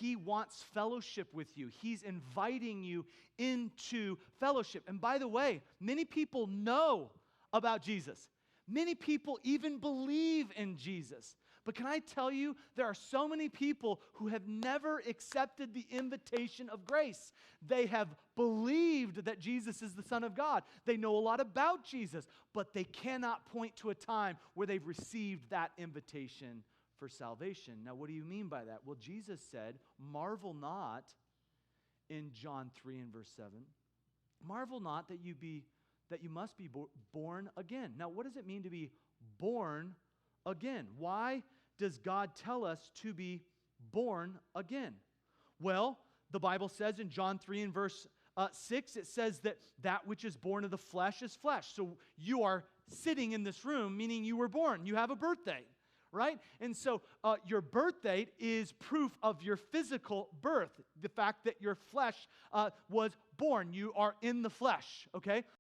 He wants fellowship with you. He's inviting you into fellowship. And by the way, many people know about Jesus. Many people even believe in Jesus. But can I tell you, there are so many people who have never accepted the invitation of grace. They have believed that Jesus is the Son of God. They know a lot about Jesus, but they cannot point to a time where they've received that invitation for salvation. Now, what do you mean by that? Well, Jesus said, marvel not in John 3 and verse 7. Marvel not that you must be born again. Now, what does it mean to be born again? Why does God tell us to be born again? Well, the Bible says in John 3 and verse 6, it says that which is born of the flesh is flesh. So you are sitting in this room, meaning you were born. You have a birthday, right? And so your birth date is proof of your physical birth, the fact that your flesh was born. You are in the flesh, okay?